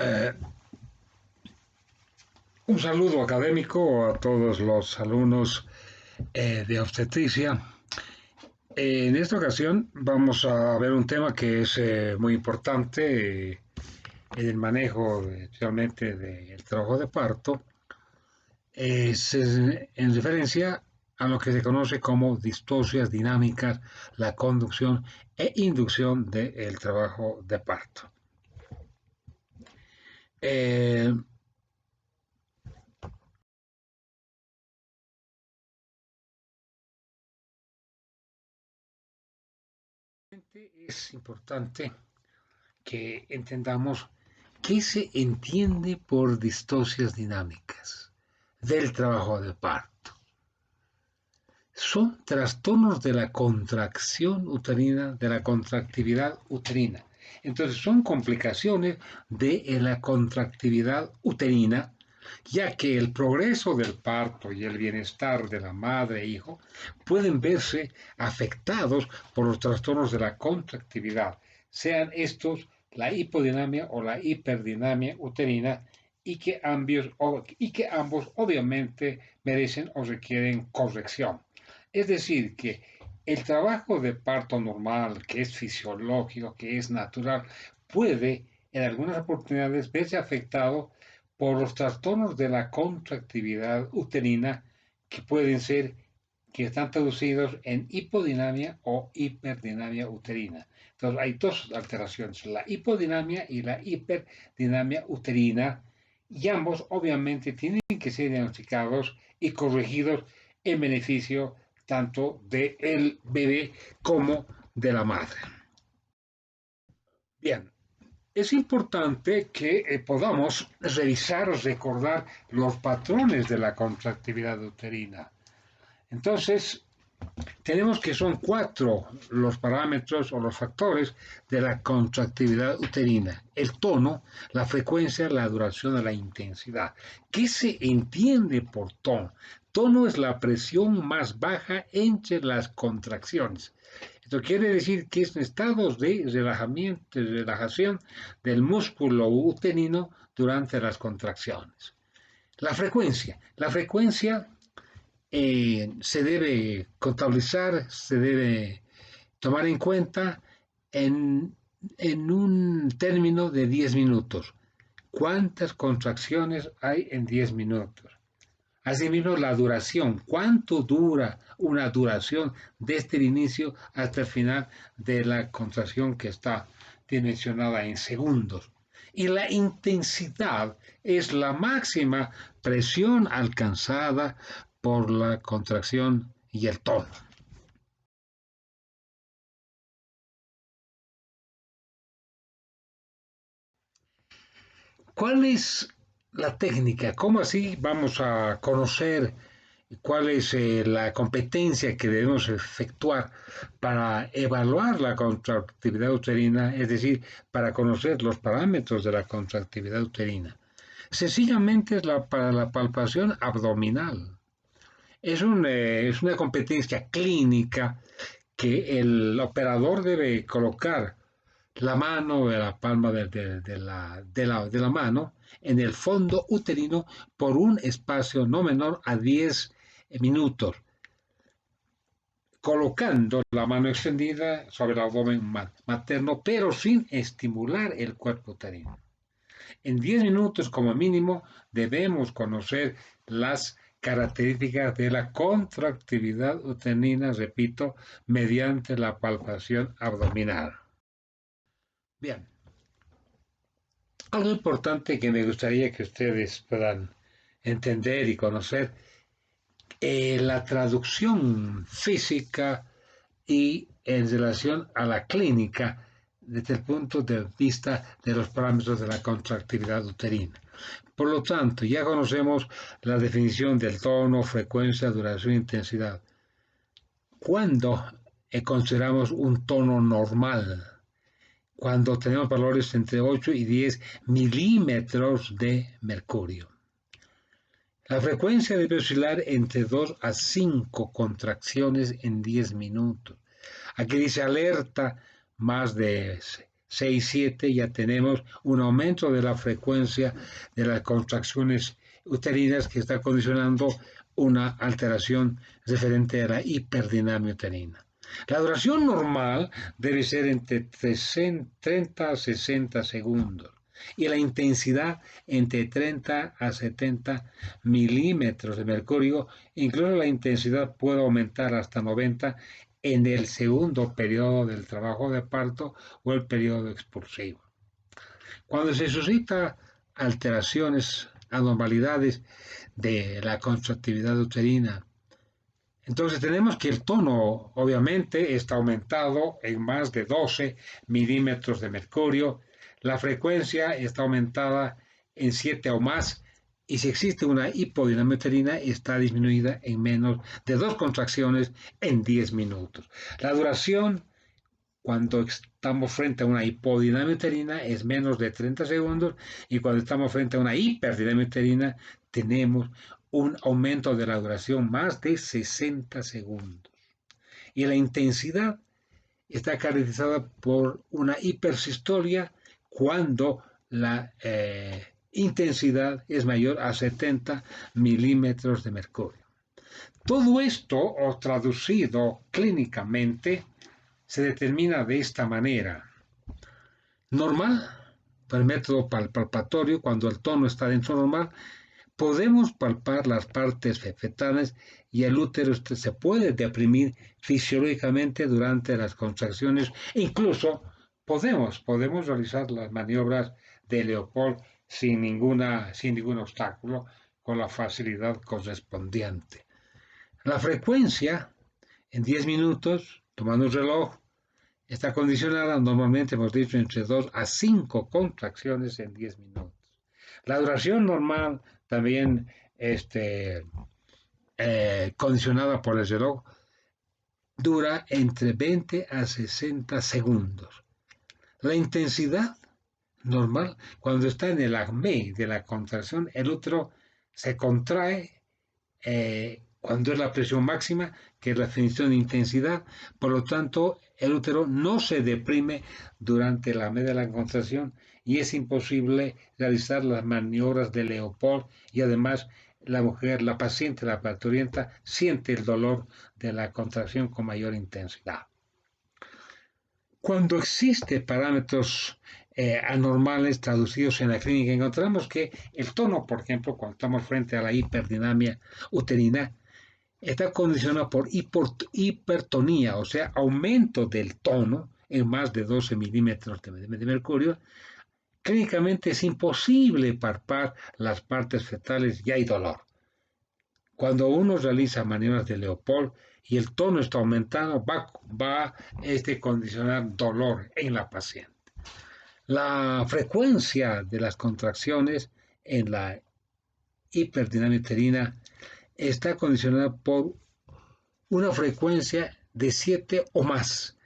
Eh, un saludo académico a todos los alumnos de obstetricia. En esta ocasión vamos a ver un tema que es muy importante en el manejo, especialmente del trabajo de parto. Es en referencia a lo que se conoce como distocias dinámicas, la conducción e inducción del trabajo de parto. Eh, es importante que entendamos qué se entiende por distocias dinámicas del trabajo de parto. Son trastornos de la contracción uterina, de la contractividad uterina. Entonces son complicaciones de la contractividad uterina, ya que el progreso del parto y el bienestar de la madre e hijo pueden verse afectados por los trastornos de la contractividad, sean estos la hipodinamia o la hiperdinamia uterina, y que ambos obviamente merecen o requieren corrección. Es decir, que el trabajo de parto normal, que es fisiológico, que es natural, puede en algunas oportunidades verse afectado por los trastornos de la contractividad uterina, que están traducidos en hipodinamia o hiperdinamia uterina. Entonces hay dos alteraciones, la hipodinamia y la hiperdinamia uterina, y ambos obviamente tienen que ser diagnosticados y corregidos en beneficio tanto del bebé como de la madre. Bien, es importante que podamos revisar o recordar los patrones de la contractividad uterina. Entonces, tenemos que son 4 los parámetros o los factores de la contractividad uterina: el tono, la frecuencia, la duración y la intensidad. ¿Qué se entiende por tono? Tono es la presión más baja entre las contracciones. Esto quiere decir que es estados de relajamiento, de relajación del músculo uterino durante las contracciones. La frecuencia se debe contabilizar, se debe tomar en cuenta en un término de 10 minutos. ¿Cuántas contracciones hay en 10 minutos? Asimismo, la duración. ¿Cuánto dura una duración desde el inicio hasta el final de la contracción, que está dimensionada en segundos? Y la intensidad es la máxima presión alcanzada por la contracción y el tono. ¿Cuál es la técnica? ¿Cómo así vamos a conocer cuál es la competencia que debemos efectuar para evaluar la contractividad uterina, es decir, para conocer los parámetros de la contractividad uterina? Sencillamente es para la palpación abdominal. Es una competencia clínica que el operador debe colocar la mano, la palma de la mano, en el fondo uterino por un espacio no menor a 10 minutos, colocando la mano extendida sobre el abdomen materno, pero sin estimular el cuerpo uterino. En 10 minutos como mínimo debemos conocer las características de la contractividad uterina, repito, mediante la palpación abdominal. Bien, algo importante que me gustaría que ustedes puedan entender y conocer, la traducción física y en relación a la clínica desde el punto de vista de los parámetros de la contractividad uterina. Por lo tanto, ya conocemos la definición del tono, frecuencia, duración e intensidad. ¿Cuándo consideramos un tono normal? Cuando tenemos valores entre 8 y 10 milímetros de mercurio. La frecuencia debe oscilar entre 2 a 5 contracciones en 10 minutos. Aquí dice alerta, más de 6, 7, ya tenemos un aumento de la frecuencia de las contracciones uterinas que está condicionando una alteración referente a la hiperdinamia uterina. La duración normal debe ser entre 30 a 60 segundos y la intensidad entre 30 a 70 milímetros de mercurio. Incluso la intensidad puede aumentar hasta 90 en el segundo periodo del trabajo de parto o el periodo expulsivo. Cuando se suscita alteraciones, anormalidades de la contractividad uterina, entonces tenemos que el tono obviamente está aumentado en más de 12 milímetros de mercurio, la frecuencia está aumentada en 7 o más, y si existe una hipodinamia uterina está disminuida en menos de 2 contracciones en 10 minutos. La duración cuando estamos frente a una hipodinamia uterina es menos de 30 segundos, y cuando estamos frente a una hiperdinamia uterina tenemos un aumento de la duración más de 60 segundos. Y la intensidad está caracterizada por una hipersistolia cuando la intensidad es mayor a 70 milímetros de mercurio. Todo esto, o traducido clínicamente, se determina de esta manera. Normal, por el método palpatorio, cuando el tono está dentro normal, podemos palpar las partes fetales y el útero se puede deprimir fisiológicamente durante las contracciones. Incluso podemos realizar las maniobras de Leopold sin ningún obstáculo, con la facilidad correspondiente. La frecuencia en 10 minutos, tomando un reloj, está condicionada normalmente, hemos dicho, entre 2 a 5 contracciones en 10 minutos. La duración normal también condicionada por el reloj dura entre 20 a 60 segundos. La intensidad normal, cuando está en el acme de la contracción, el útero se contrae cuando es la presión máxima, que es la definición de intensidad. Por lo tanto, el útero no se deprime durante la media de la contracción y es imposible realizar las maniobras de Leopold, y además la mujer, la paciente, la parturienta, siente el dolor de la contracción con mayor intensidad. Cuando existen parámetros anormales traducidos en la clínica, encontramos que el tono, por ejemplo, cuando estamos frente a la hiperdinamia uterina, está condicionado por hipertonía, o sea, aumento del tono en más de 12 milímetros de mercurio. Clínicamente es imposible palpar las partes fetales y hay dolor. Cuando uno realiza maniobras de Leopold y el tono está aumentado, va a condicionar dolor en la paciente. La frecuencia de las contracciones en la hiperdinamia uterina está condicionada por una frecuencia de 7 o más,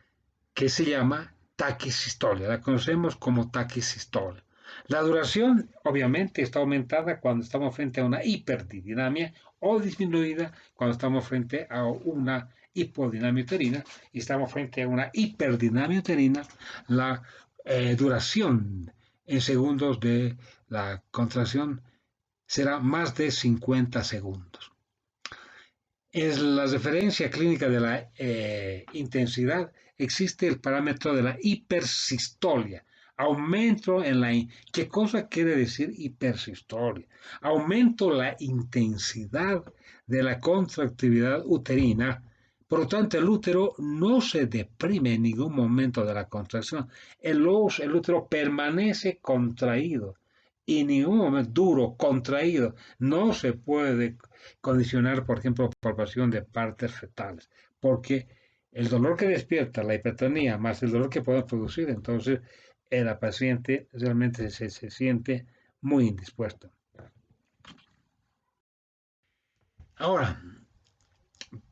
que se llama taquisistolia. La conocemos como taquisistolia. La duración, obviamente, está aumentada cuando estamos frente a una hiperdinamia, o disminuida cuando estamos frente a una hipodinamia uterina, y estamos frente a una hiperdinamia uterina. La duración en segundos de la contracción será más de 50 segundos. En la referencia clínica de la intensidad existe el parámetro de la hipersistolia, aumento en la... ¿Qué cosa quiere decir hipersistolia? Aumento la intensidad de la contractividad uterina. Por lo tanto, el útero no se deprime en ningún momento de la contracción. El útero permanece contraído y en ningún momento duro, contraído. No se puede condicionar, por ejemplo, palpación de partes fetales, porque el dolor que despierta la hipertonía más el dolor que puede producir, entonces la paciente realmente se siente muy indispuesta. Ahora,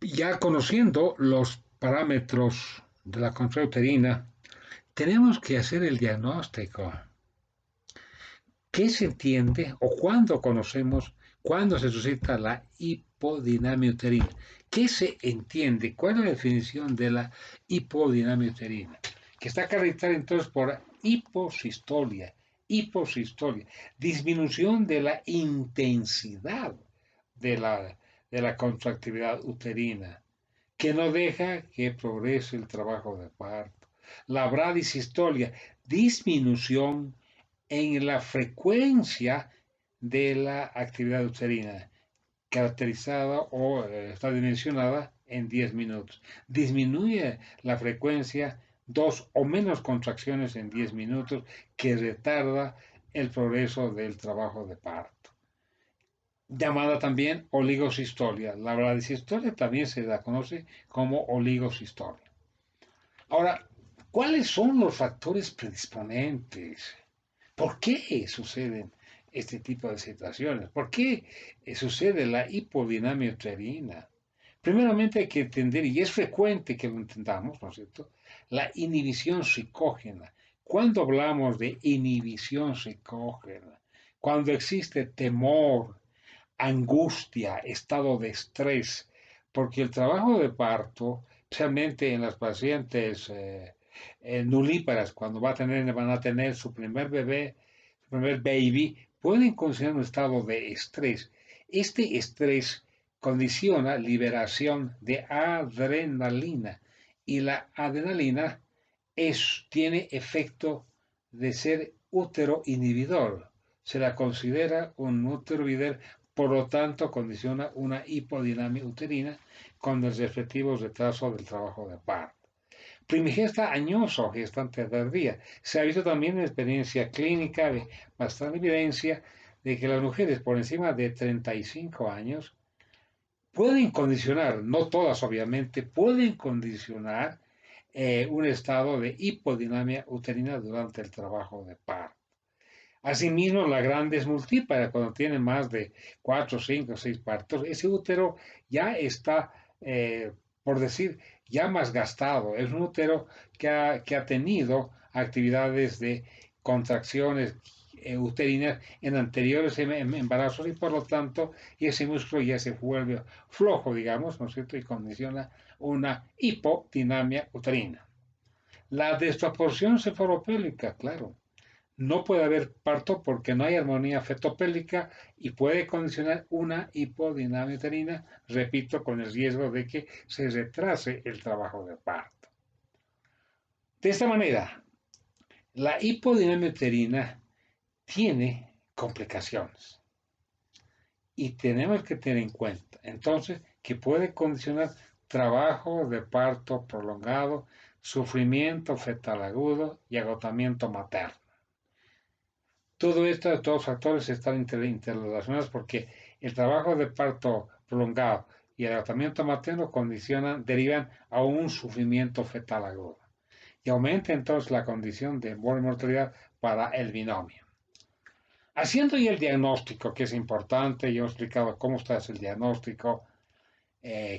ya conociendo los parámetros de la contracción uterina, tenemos que hacer el diagnóstico. ¿Qué se entiende o cuándo conocemos, cuándo se suscita la hipodinamia uterina? ¿Qué se entiende? ¿Cuál es la definición de la hipodinamia uterina? Que está caracterizada entonces por hiposistolia, hiposistolia, disminución de la intensidad de la contractividad uterina, que no deja que progrese el trabajo de parto. La bradisistolia, disminución en la frecuencia de la actividad uterina, caracterizada o está dimensionada en 10 minutos. Disminuye la frecuencia 2 o menos contracciones en 10 minutos, que retarda el progreso del trabajo de parto. Llamada también oligosistolia. La bradisistolia también se la conoce como oligosistolia. Ahora, ¿cuáles son los factores predisponentes? ¿Por qué suceden este tipo de situaciones? ¿Por qué sucede la hipodinamia uterina? Primeramente hay que entender, y es frecuente que lo entendamos, ¿no es cierto?, la inhibición psicógena. Cuando hablamos de inhibición psicógena, cuando existe temor, angustia, estado de estrés, porque el trabajo de parto, especialmente en las pacientes nulíparas, cuando van a tener su primer bebé, su primer baby, pueden considerar un estado de estrés. Este estrés condiciona liberación de adrenalina, y la adrenalina tiene efecto de ser útero inhibidor. Se la considera un útero inhibidor, por lo tanto condiciona una hipodinamia uterina con los respectivos retrasos del trabajo de parto. Primigesta añoso, gestante tardía. Se ha visto también en experiencia clínica bastante evidencia de que las mujeres por encima de 35 años pueden condicionar, no todas obviamente, pueden condicionar un estado de hipodinamia uterina durante el trabajo de parto. Asimismo, la grande multípara, cuando tiene más de 4, 5, 6 partos, ese útero ya está, por decir, ya más gastado. Es un útero que ha tenido actividades de contracciones uterinas en anteriores embarazos, y por lo tanto ese músculo ya se vuelve flojo, digamos, ¿no es cierto?, y condiciona una hipodinamia uterina. La desproporción cefalopélica, claro. No puede haber parto porque no hay armonía fetopélica, y puede condicionar una hipodinamia uterina, repito, con el riesgo de que se retrase el trabajo de parto. De esta manera, la hipodinamia uterina tiene complicaciones, y tenemos que tener en cuenta entonces que puede condicionar trabajo de parto prolongado, sufrimiento fetal agudo y agotamiento materno. Todo esto, estos factores están interrelacionados, porque el trabajo de parto prolongado y el agotamiento materno derivan a un sufrimiento fetal agudo, y aumenta entonces la condición de mortalidad para el binomio. Haciendo ya el diagnóstico, que es importante, yo he explicado cómo está el diagnóstico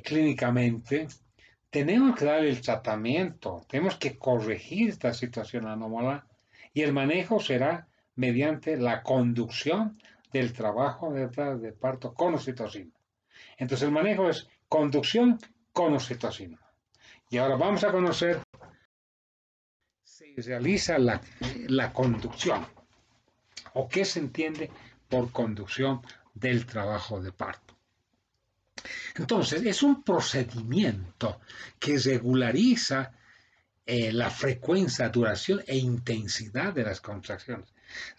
clínicamente, tenemos que dar el tratamiento, tenemos que corregir esta situación anómala, y el manejo será mediante la conducción del trabajo de parto con oxitocina. Entonces el manejo es conducción con oxitocina. Y ahora vamos a conocer, se realiza la conducción, o qué se entiende por conducción del trabajo de parto. Entonces, es un procedimiento que regulariza la frecuencia, duración e intensidad de las contracciones.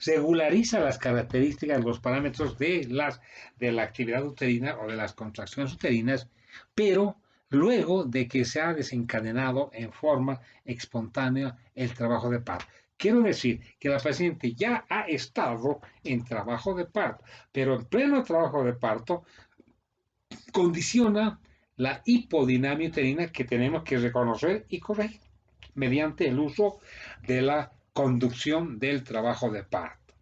Regulariza las características, los parámetros de la actividad uterina o de las contracciones uterinas, pero luego de que se ha desencadenado en forma espontánea el trabajo de parto. Quiero decir que la paciente ya ha estado en trabajo de parto, pero en pleno trabajo de parto condiciona la hipodinamia uterina, que tenemos que reconocer y corregir mediante el uso de la conducción del trabajo de parto.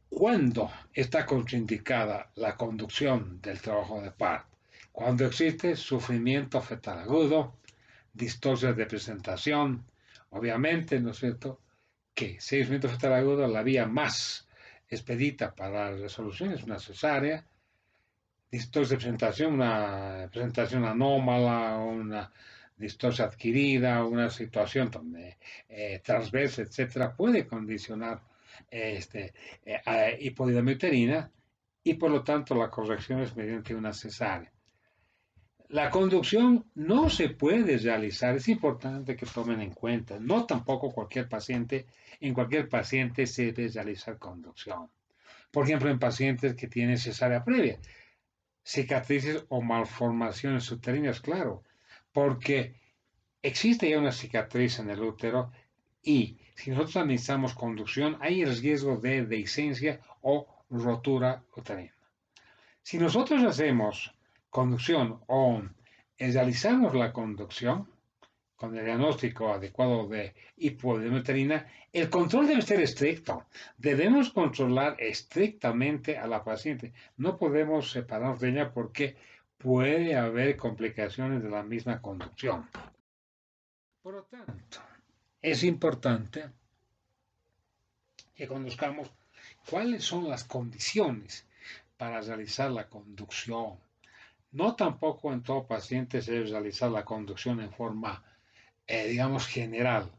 ¿Cuándo está contraindicada la conducción del trabajo de parto? Cuando existe sufrimiento fetal agudo, distorsión de presentación, obviamente, ¿no es cierto?, que si hay sufrimiento fetal agudo, la vía más expedita para la resolución es una cesárea. Distorsión de presentación, una presentación anómala, una distosia adquirida, una situación donde transversa, etcétera, puede condicionar hipodinamia uterina y por lo tanto la corrección es mediante una cesárea. La conducción no se puede realizar, es importante que tomen en cuenta, no tampoco en cualquier paciente se debe realizar conducción. Por ejemplo, en pacientes que tienen cesárea previa, cicatrices o malformaciones uterinas, claro, porque existe ya una cicatriz en el útero y si nosotros administramos conducción, hay el riesgo de dehiscencia o rotura uterina. Si nosotros hacemos conducción o realizamos la conducción con el diagnóstico adecuado de hipodinamia uterina, el control debe ser estricto. Debemos controlar estrictamente a la paciente. No podemos separarnos de ella porque puede haber complicaciones de la misma conducción. Por lo tanto, es importante que conozcamos cuáles son las condiciones para realizar la conducción. No tampoco en todo paciente se debe realizar la conducción en forma, digamos, general.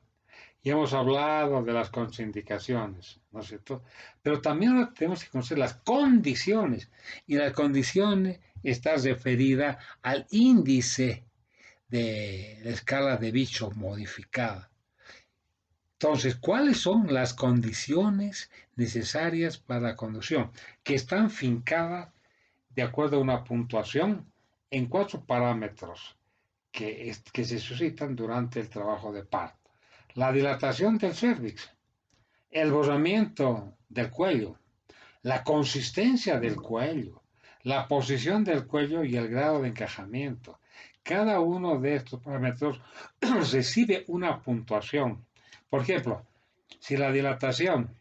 Ya hemos hablado de las contraindicaciones, ¿no es cierto? Pero también ahora tenemos que conocer las condiciones. Y la condición está referida al índice de la escala de Bishop modificada. Entonces, ¿cuáles son las condiciones necesarias para la conducción? Que están fincadas de acuerdo a una puntuación en 4 parámetros que se suscitan durante el trabajo de parto. La dilatación del cérvix, el borramiento del cuello, la consistencia del cuello, la posición del cuello y el grado de encajamiento. Cada uno de estos parámetros recibe una puntuación. Por ejemplo, si la dilatación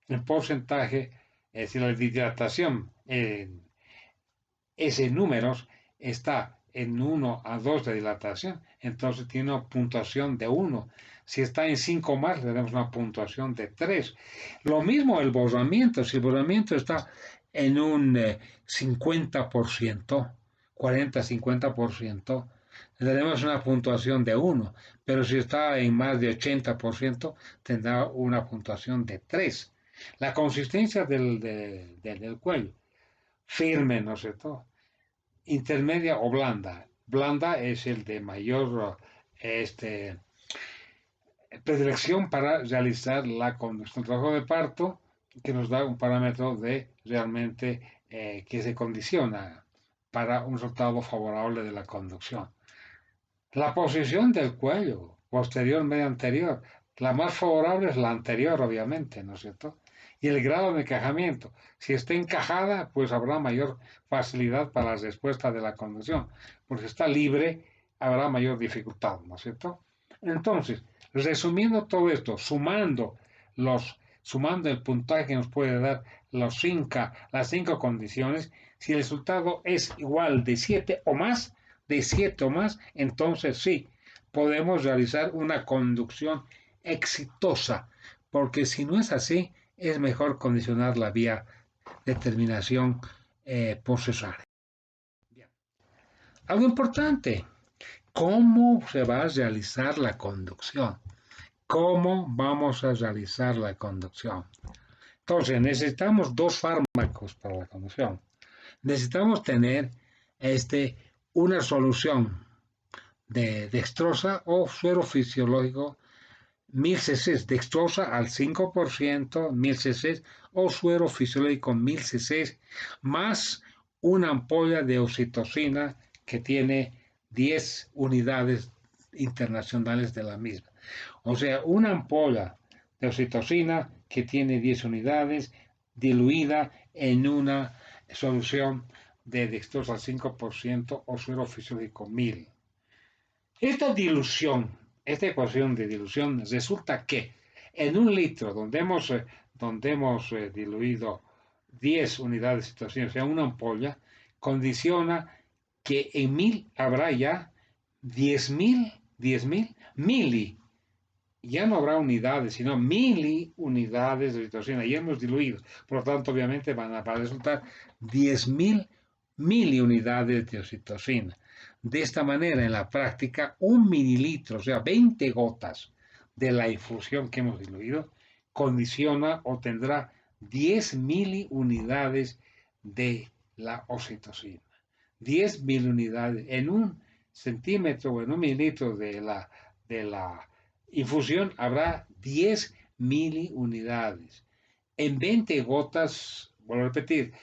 en porcentaje, si la dilatación es en números, está en 1 a 2 de dilatación, entonces tiene una puntuación de 1. Si está en 5 más, le damos una puntuación de 3. Lo mismo el borramiento, si el borramiento está en un 50%, 40-50%, le daremos una puntuación de 1, pero si está en más de 80%, tendrá una puntuación de 3. La consistencia del cuello, firme, ¿no es cierto? Intermedia o blanda. Blanda es el de mayor predilección para realizar la conducción. El trabajo de parto que nos da un parámetro de realmente que se condiciona para un resultado favorable de la conducción. La posición del cuello, posterior, medio, anterior. La más favorable es la anterior, obviamente, ¿no es cierto? Y el grado de encajamiento. Si está encajada, pues habrá mayor facilidad para la respuesta de la conducción. Porque si está libre, habrá mayor dificultad, ¿no es cierto? Entonces, resumiendo todo esto, sumando el puntaje que nos puede dar las 5 condiciones, si el resultado es igual de 7 o más, entonces sí, podemos realizar una conducción exitosa, porque si no es así, es mejor condicionar la vía de terminación por cesárea. Bien. Algo importante, ¿cómo se va a realizar la conducción? ¿Cómo vamos a realizar la conducción? Entonces, necesitamos 2 fármacos para la conducción. Necesitamos tener una solución de dextrosa o suero fisiológico 1000 cc, dextrosa al 5%, 1000 cc o suero fisiológico 1000 cc, más una ampolla de oxitocina que tiene 10 unidades internacionales de la misma. O sea, una ampolla de oxitocina que tiene 10 unidades diluida en una solución de dextrosa al 5% o suero fisiológico 1000. Esta ecuación de dilución resulta que en un litro donde hemos diluido 10 unidades de citosina, o sea, una ampolla, condiciona que en 1000 habrá ya 10.000 mili. Ya no habrá unidades, sino miliunidades de citosina. Ya hemos diluido. Por lo tanto, obviamente van a resultar 10.000 miliunidades de oxitocina. De esta manera, en la práctica, 1 mililitro, o sea, 20 gotas de la infusión que hemos diluido, condiciona o tendrá 10 miliunidades de la oxitocina. 10 miliunidades en 1 centímetro o en 1 mililitro de la infusión habrá 10 miliunidades. En 20 gotas, vuelvo a repetir,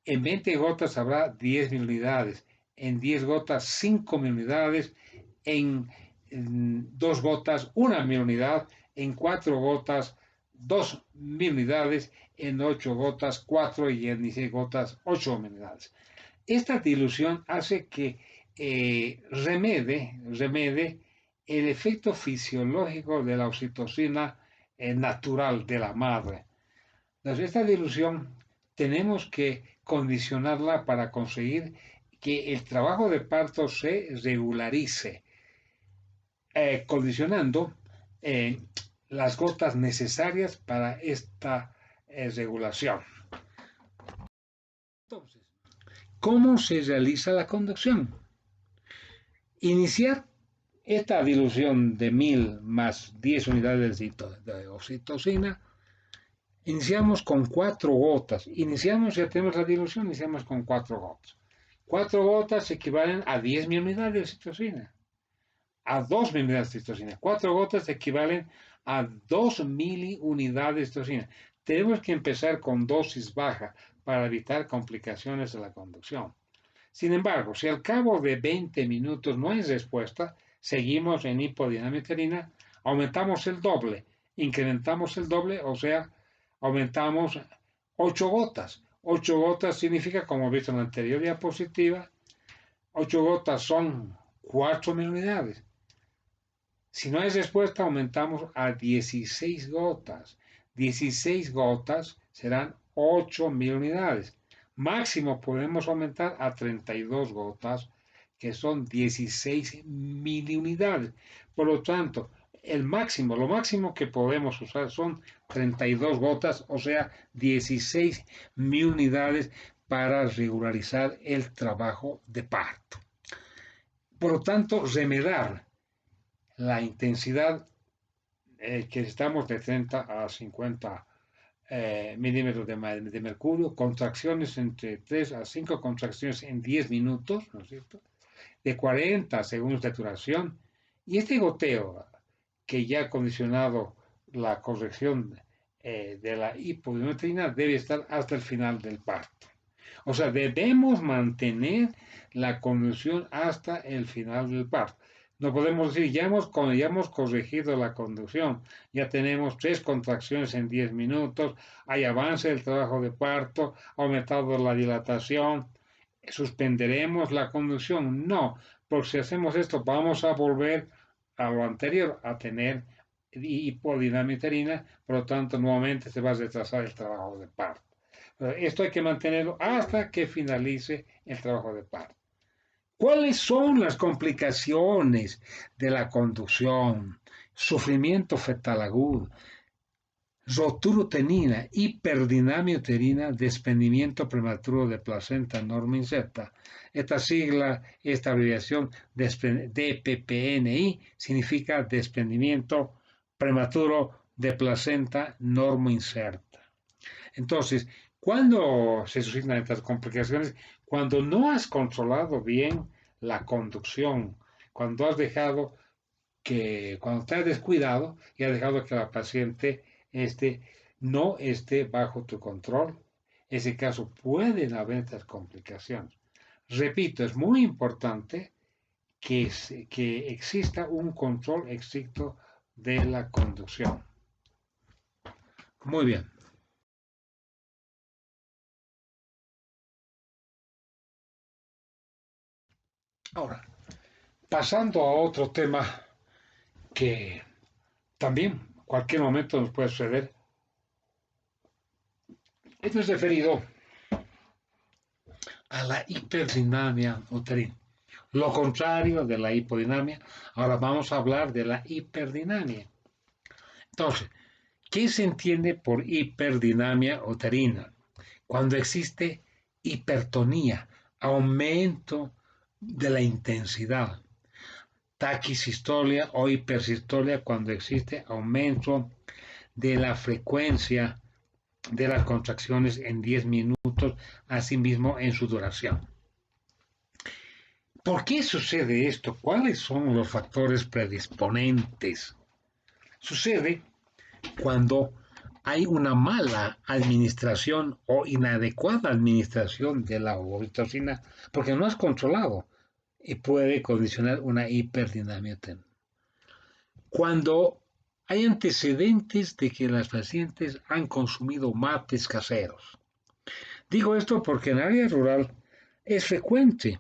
en 20 gotas habrá 10 miliunidades. En 10 gotas, 5 miliunidades. En 2 gotas, 1 miliunidad. En 4 gotas, 2 miliunidades. En 8 gotas, 4 y en 16 gotas, 8 miliunidades. Esta dilución hace que remede el efecto fisiológico de la oxitocina natural de la madre. Entonces, esta dilución tenemos que condicionarla para conseguir que el trabajo de parto se regularice, condicionando las gotas necesarias para esta regulación. Entonces, ¿cómo se realiza la conducción? Iniciar esta dilución de 1000 más 10 unidades de oxitocina. Iniciamos con 4 gotas. Ya tenemos la dilución, iniciamos con 4 gotas. 4 gotas equivalen a 10 miliunidades de oxitocina. A 2 miliunidades de oxitocina. 4 gotas equivalen a 2 miliunidades de oxitocina. Tenemos que empezar con dosis baja para evitar complicaciones de la conducción. Sin embargo, si al cabo de 20 minutos no hay respuesta, seguimos en hipodinamia uterina, aumentamos el doble, incrementamos el doble, o sea, aumentamos 8 gotas. 8 gotas significa, como he visto en la anterior diapositiva, 8 gotas son 4 miliunidades. Si no hay respuesta, aumentamos a 16 gotas. 16 gotas serán 8 miliunidades. Máximo podemos aumentar a 32 gotas, que son 16 miliunidades. Por lo tanto, lo máximo que podemos usar son 32 gotas, o sea, 16 miliunidades para regularizar el trabajo de parto. Por lo tanto, remedar la intensidad que estamos de 30 a 50 milímetros de mercurio, contracciones entre 3 a 5 contracciones en 10 minutos, ¿no es cierto? De 40 segundos de duración. Y este goteo, que ya ha condicionado la corrección de la hipodinamia, debe estar hasta el final del parto. O sea, debemos mantener la conducción hasta el final del parto. No podemos decir, ya hemos corregido la conducción, ya tenemos 3 contracciones en 10 minutos, hay avance del trabajo de parto, ha aumentado la dilatación, suspenderemos la conducción. No, porque si hacemos esto vamos a volver a lo anterior, a tener hipodinamia uterina, por lo tanto nuevamente se va a retrasar el trabajo de parto. Esto hay que mantenerlo hasta que finalice el trabajo de parto. ¿Cuáles son las complicaciones de la conducción? Sufrimiento fetal agudo, rotura uterina, hiperdinamia uterina, desprendimiento prematuro de placenta normoinserta. Esta abreviación DPPNI significa desprendimiento prematuro de placenta normoinserta. Entonces, ¿cuándo se suscitan estas complicaciones? Cuando no has controlado bien la conducción, cuando te has descuidado y has dejado que la paciente no esté bajo tu control. En ese caso pueden haber estas complicaciones. Repito, es muy importante que exista un control estricto de la conducción. Muy bien. Ahora, pasando a otro tema que también en cualquier momento nos puede suceder. Esto es referido a la hiperdinamia uterina. Lo contrario de la hipodinamia. Ahora vamos a hablar de la hiperdinamia. Entonces, ¿qué se entiende por hiperdinamia uterina? Cuando existe hipertonía, aumento de la intensidad. Taquisistolia o hipersistolia cuando existe aumento de la frecuencia de las contracciones en 10 minutos, asimismo en su duración. ¿Por qué sucede esto? ¿Cuáles son los factores predisponentes? Sucede cuando hay una mala administración o inadecuada administración de la oxitocina, porque no has controlado y puede condicionar una hiperdinamia. Cuando hay antecedentes de que las pacientes han consumido mates caseros. Digo esto porque en el área rural es frecuente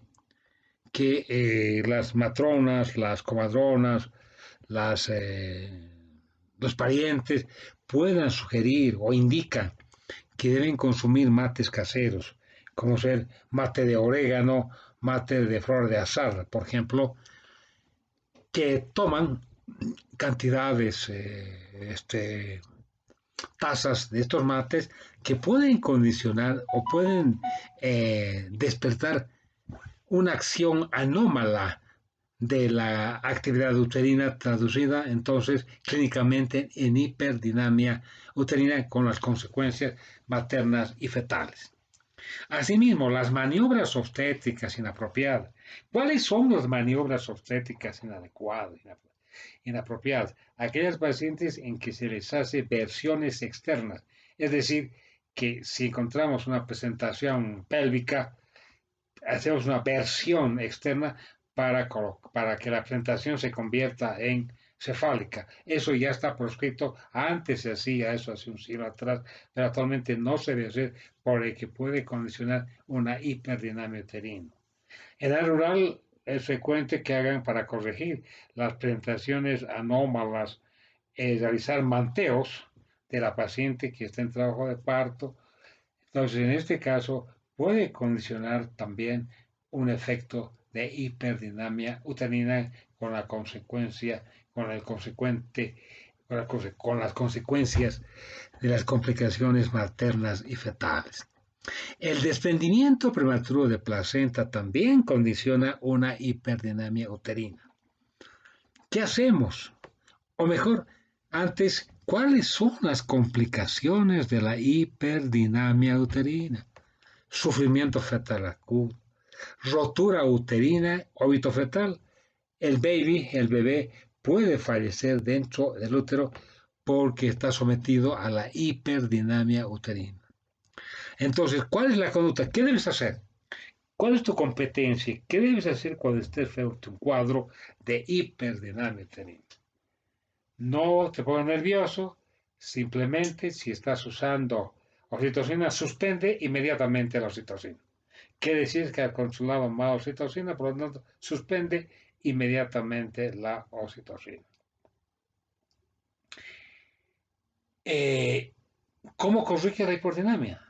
que las matronas, las comadronas, los parientes puedan sugerir o indican que deben consumir mates caseros, como ser mate de orégano, mate de flor de azar, por ejemplo, que toman cantidades, tazas de estos mates que pueden condicionar o pueden despertar una acción anómala de la actividad uterina traducida entonces clínicamente en hiperdinamia uterina con las consecuencias maternas y fetales. Asimismo, las maniobras obstétricas inapropiadas. ¿Cuáles son las maniobras obstétricas inadecuadas, inapropiadas? Aquellas pacientes en que se les hace versiones externas, es decir, que si encontramos una presentación pélvica, hacemos una versión externa para que la presentación se convierta en cefálica. Eso ya está proscrito, antes se hacía eso hace un siglo atrás, pero actualmente no se debe hacer porque puede condicionar una hiperdinamia uterina. En el rural es frecuente que hagan para corregir las presentaciones anómalas, realizar manteos de la paciente que está en trabajo de parto. Entonces, en este caso, puede condicionar también un efecto de hiperdinamia uterina con la consecuencia, con el consecuente, con las consecuencias de las complicaciones maternas y fetales. El desprendimiento prematuro de placenta también condiciona una hiperdinamia uterina. ¿Qué hacemos? O mejor, antes, ¿cuáles son las complicaciones de la hiperdinamia uterina? Sufrimiento fetal agudo, rotura uterina, óbito fetal. El bebé, puede fallecer dentro del útero porque está sometido a la hiperdinamia uterina. Entonces, ¿cuál es la conducta? ¿Qué debes hacer? ¿Cuál es tu competencia? ¿Qué debes hacer cuando estés frente a un cuadro de hiperdinamia uterina? No te pongas nervioso, simplemente si estás usando oxitocina, suspende inmediatamente la oxitocina. Quiere decir que ha controlado más oxitocina, por lo tanto, suspende inmediatamente la oxitocina. ¿Cómo corrige la hiperdinamia?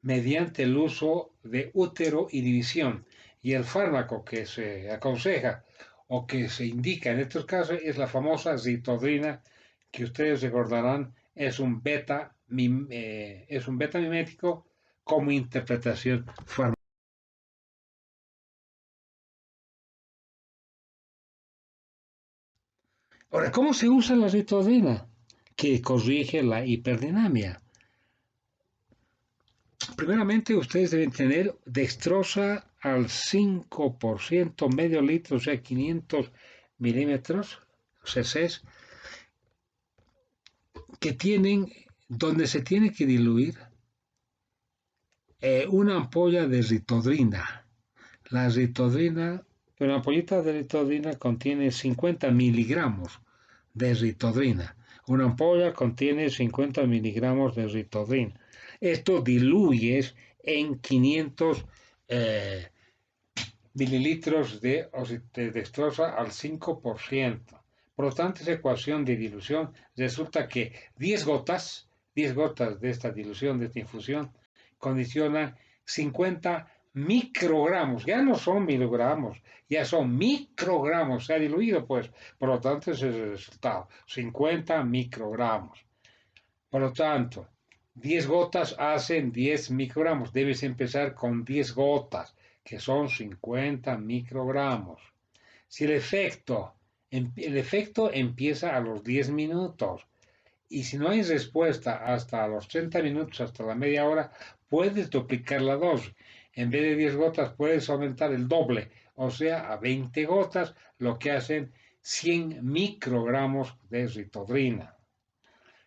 Mediante el uso de uteroinhibición. Y el fármaco que se aconseja o que se indica en estos casos es la famosa zitodrina, que ustedes recordarán es un beta mimético como interpretación farmacológica. Ahora, ¿cómo se usa la zitodrina? Que corrige la hiperdinamia. Primeramente, ustedes deben tener dextrosa al 5%, medio litro, o sea, 500 milímetros, cc, que tienen, donde se tiene que diluir una ampolla de ritodrina. La ritodrina, una ampollita de ritodrina contiene 50 miligramos de ritodrina. Una ampolla contiene 50 miligramos de ritodrina. Esto diluyes en 500 mililitros de dextrosa al 5%. Por lo tanto, esa ecuación de dilución resulta que 10 gotas de esta dilución, de esta infusión, condiciona 50 microgramos, ya no son miligramos, ya son microgramos, se ha diluido pues, por lo tanto ese es el resultado, 50 microgramos. Por lo tanto, 10 gotas hacen 10 microgramos, debes empezar con 10 gotas, que son 50 microgramos. Si el efecto empieza a los 10 minutos y si no hay respuesta hasta los 30 minutos, hasta la media hora, puedes duplicar la dosis. En vez de 10 gotas, puedes aumentar el doble, o sea, a 20 gotas, lo que hacen 100 microgramos de ritodrina.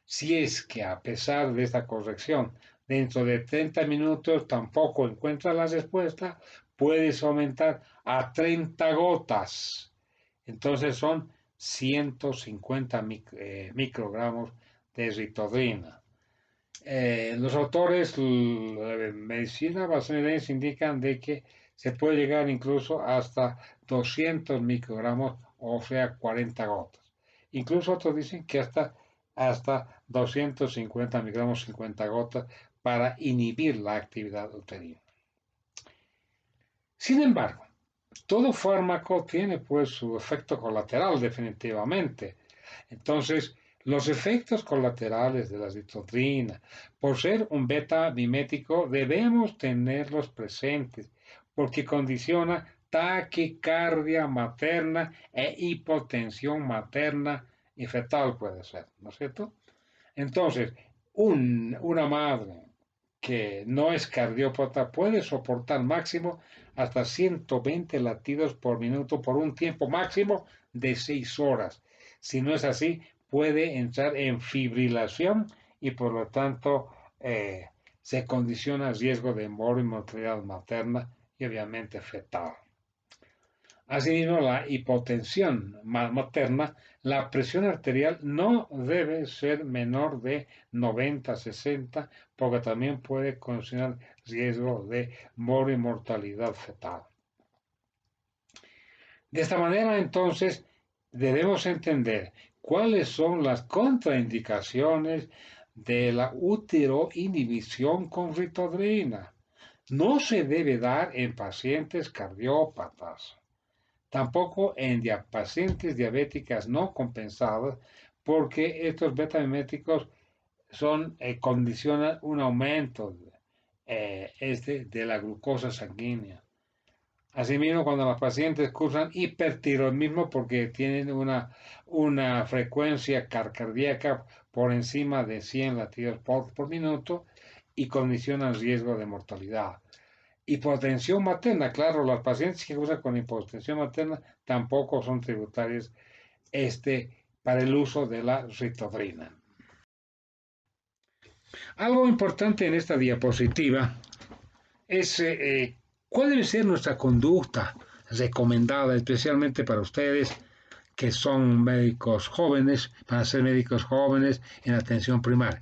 Si es que a pesar de esta corrección, dentro de 30 minutos tampoco encuentras la respuesta, puedes aumentar a 30 gotas. Entonces son 150 microgramos de ritodrina. Los autores de medicina basada indican de que se puede llegar incluso hasta 200 microgramos, o sea, 40 gotas. Incluso otros dicen que hasta 250 microgramos, 50 gotas, para inhibir la actividad uterina. Sin embargo, todo fármaco tiene pues su efecto colateral definitivamente. Entonces, los efectos colaterales de la ritodrina, por ser un beta mimético, debemos tenerlos presentes porque condiciona taquicardia materna e hipotensión materna y fetal puede ser, ¿no es cierto? Entonces, una madre que no es cardiópata puede soportar máximo hasta 120 latidos por minuto por un tiempo máximo de 6 horas. Si no es así, puede entrar en fibrilación y por lo tanto se condiciona el riesgo de mortalidad materna y obviamente fetal. Asimismo, la hipotensión materna, la presión arterial no debe ser menor de 90-60 porque también puede condicionar riesgo de mortalidad fetal. De esta manera, entonces, debemos entender cuáles son las contraindicaciones de la uteroinhibición con ritodrina. No se debe dar en pacientes cardiópatas. Tampoco en pacientes diabéticas no compensadas, porque estos beta-miméticos condicionan un aumento de la glucosa sanguínea. Asimismo, cuando los pacientes cursan hipertiroidismo porque tienen una frecuencia cardíaca por encima de 100 latidos por minuto y condicionan riesgo de mortalidad. Hipotensión materna, claro, los pacientes que usan con hipotensión materna tampoco son tributarios para el uso de la ritodrina. Algo importante en esta diapositiva es cuál debe ser nuestra conducta recomendada, especialmente para ustedes que son médicos jóvenes, para ser médicos jóvenes en atención primaria.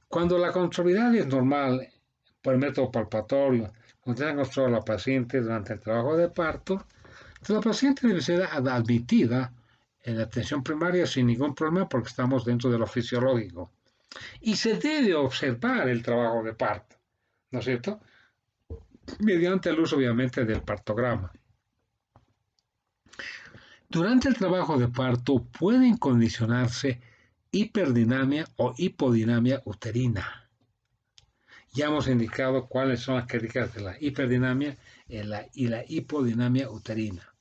Cuando la contrariedad es normal por el método palpatorio, cuando se ha controlado a la paciente durante el trabajo de parto, entonces la paciente debe ser admitida en la atención primaria sin ningún problema porque estamos dentro de lo fisiológico. Y se debe observar el trabajo de parto, ¿no es cierto? Mediante el uso, obviamente, del partograma. Durante el trabajo de parto pueden condicionarse hiperdinamia o hipodinamia uterina. Ya hemos indicado cuáles son las características de la hiperdinamia y la hipodinamia uterina.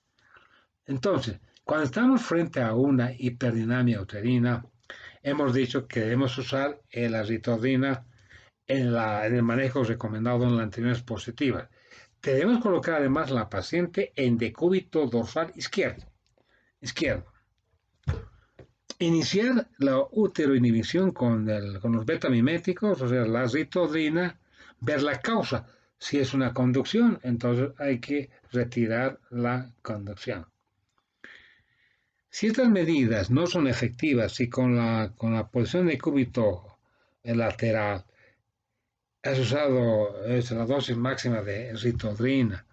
Entonces, cuando estamos frente a una hiperdinamia uterina, hemos dicho que debemos usar la ritodrina en el manejo recomendado en la anterior diapositiva. Debemos colocar además la paciente en decúbito dorsal izquierdo. Iniciar la uteroinhibición con los beta-miméticos, o sea, la ritodrina, ver la causa. Si es una conducción, entonces hay que retirar la conducción. Si estas medidas no son efectivas, si con la posición de cúbito lateral has usado la dosis máxima de ritodrina,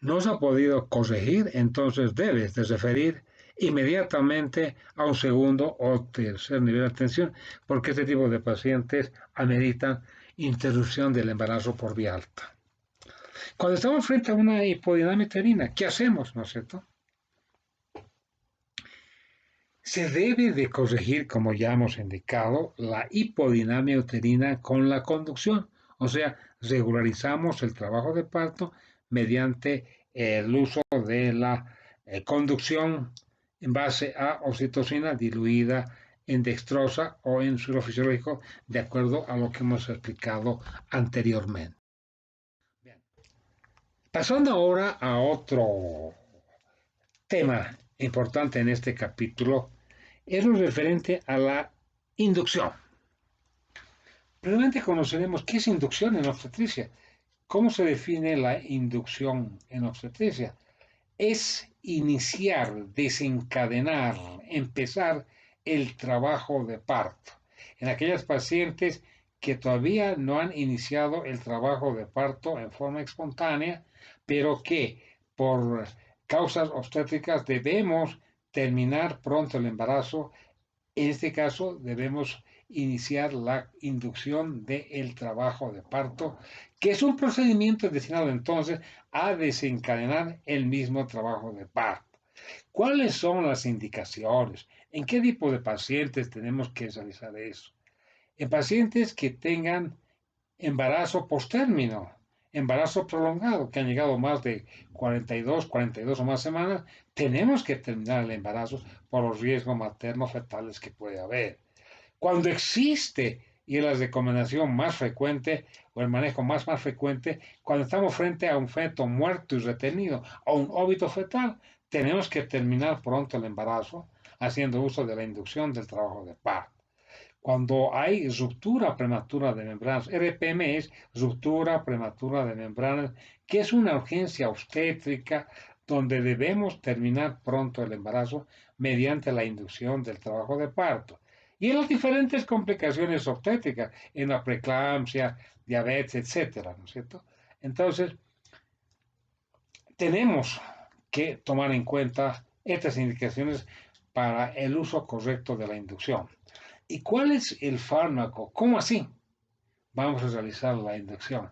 no se ha podido corregir, entonces debes de referir inmediatamente a un segundo o tercer nivel de atención, porque este tipo de pacientes ameritan interrupción del embarazo por vía alta. Cuando estamos frente a una hipodinamia uterina, ¿qué hacemos, no es cierto? Se debe de corregir, como ya hemos indicado, la hipodinamia uterina con la conducción, o sea, regularizamos el trabajo de parto mediante el uso de la conducción en base a oxitocina diluida en dextrosa o en suelo fisiológico, de acuerdo a lo que hemos explicado anteriormente. Bien. Pasando ahora a otro tema importante en este capítulo, es lo referente a la inducción. Primeramente conoceremos qué es inducción en obstetricia. ¿Cómo se define la inducción en obstetricia? Es iniciar, desencadenar, empezar el trabajo de parto. En aquellas pacientes que todavía no han iniciado el trabajo de parto en forma espontánea, pero que por causas obstétricas debemos terminar pronto el embarazo. En este caso debemos iniciar la inducción del trabajo de parto, que es un procedimiento destinado entonces a desencadenar el mismo trabajo de parto. ¿Cuáles son las indicaciones? ¿En qué tipo de pacientes tenemos que realizar eso? En pacientes que tengan embarazo postérmino, embarazo prolongado, que han llegado más de 42 o más semanas, tenemos que terminar el embarazo por los riesgos materno-fetales que puede haber. Cuando existe, y es la recomendación más frecuente, o el manejo más frecuente, cuando estamos frente a un feto muerto y retenido, o un óbito fetal, tenemos que terminar pronto el embarazo, haciendo uso de la inducción del trabajo de parto. Cuando hay ruptura prematura de membranas, RPM es ruptura prematura de membranas, que es una urgencia obstétrica donde debemos terminar pronto el embarazo mediante la inducción del trabajo de parto. Y en las diferentes complicaciones obstétricas, en la preeclampsia, diabetes, etcétera, ¿no es cierto? Entonces, tenemos que tomar en cuenta estas indicaciones para el uso correcto de la inducción. ¿Y cuál es el fármaco? ¿Cómo así vamos a realizar la inducción?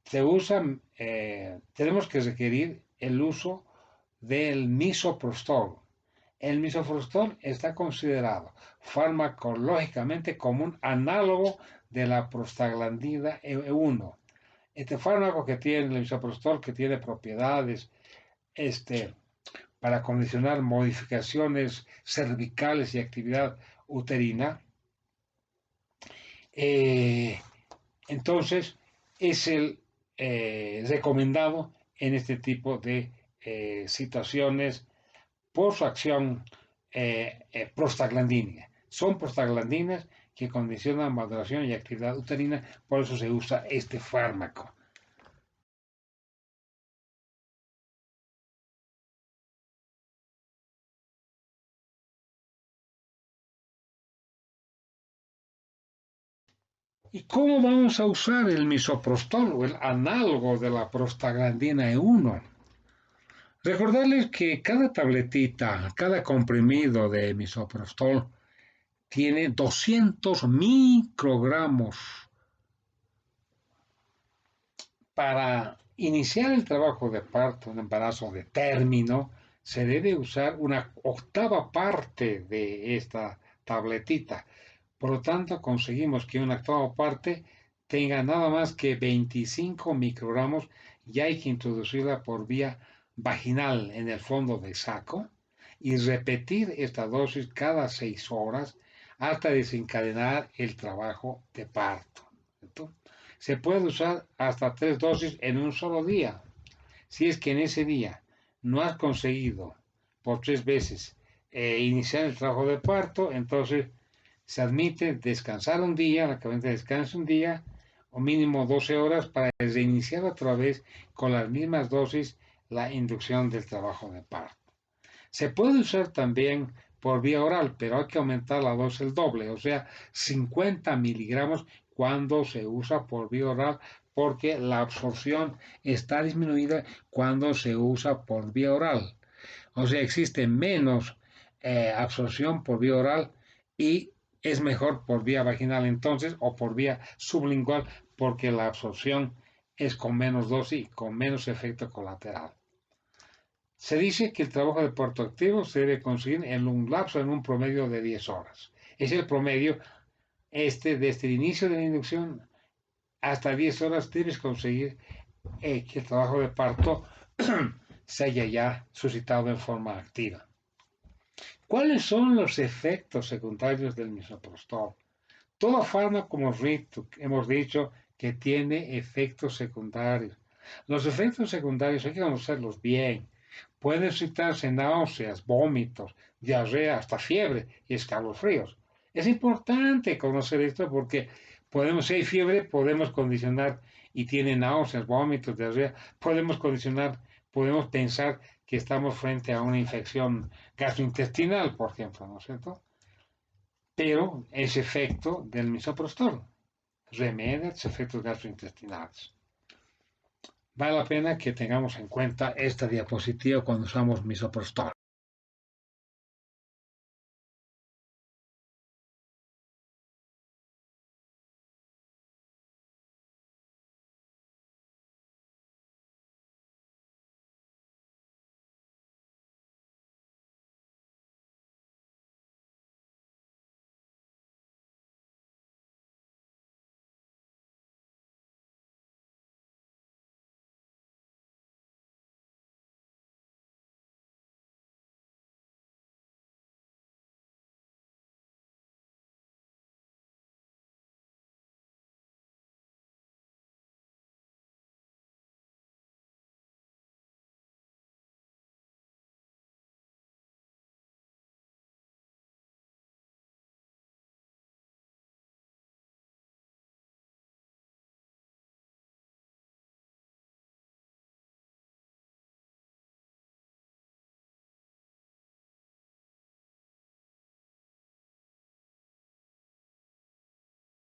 Tenemos que requerir el uso del misoprostol. El misoprostol está considerado farmacológicamente como un análogo de la prostaglandina E1. Este fármaco que tiene el misoprostol, que tiene propiedades para condicionar modificaciones cervicales y actividad uterina, entonces es el recomendado en este tipo de situaciones por su acción prostaglandínica. Son prostaglandinas que condicionan maduración y actividad uterina, por eso se usa este fármaco. ¿Y cómo vamos a usar el misoprostol o el análogo de la prostaglandina E1? Recordarles que cada tabletita, cada comprimido de misoprostol tiene 200 microgramos. Para iniciar el trabajo de parto, un embarazo de término, se debe usar una octava parte de esta tabletita. Por lo tanto, conseguimos que una octava parte tenga nada más que 25 microgramos y hay que introducirla por vía vaginal en el fondo del saco y repetir esta dosis cada 6 horas hasta desencadenar el trabajo de parto. ¿Cierto? Se puede usar hasta 3 dosis en un solo día. Si es que en ese día no has conseguido por 3 veces iniciar el trabajo de parto, entonces se admite descansar un día, la cabeza descansa un día, o mínimo 12 horas para reiniciar otra vez con las mismas dosis la inducción del trabajo de parto. Se puede usar también por vía oral, pero hay que aumentar la dosis el doble, o sea, 50 miligramos cuando se usa por vía oral, porque la absorción está disminuida cuando se usa por vía oral. O sea, existe menos absorción por vía oral y es mejor por vía vaginal entonces o por vía sublingual porque la absorción es con menos dosis y con menos efecto colateral. Se dice que el trabajo de parto activo se debe conseguir en un lapso, en un promedio de 10 horas. Es el promedio desde el inicio de la inducción hasta 10 horas debes conseguir que el trabajo de parto se haya ya suscitado en forma activa. ¿Cuáles son los efectos secundarios del misoprostol? Todo fármaco, como hemos dicho, que tiene efectos secundarios. Los efectos secundarios hay que conocerlos bien. Pueden suscitarse náuseas, vómitos, diarrea, hasta fiebre y escalofríos. Es importante conocer esto porque si hay fiebre, podemos condicionar y tiene náuseas, vómitos, diarrea, podemos pensar que estamos frente a una infección gastrointestinal, por ejemplo, ¿no es cierto? Pero es efecto del misoprostol, remedia los efectos gastrointestinales. Vale la pena que tengamos en cuenta esta diapositiva cuando usamos misoprostol.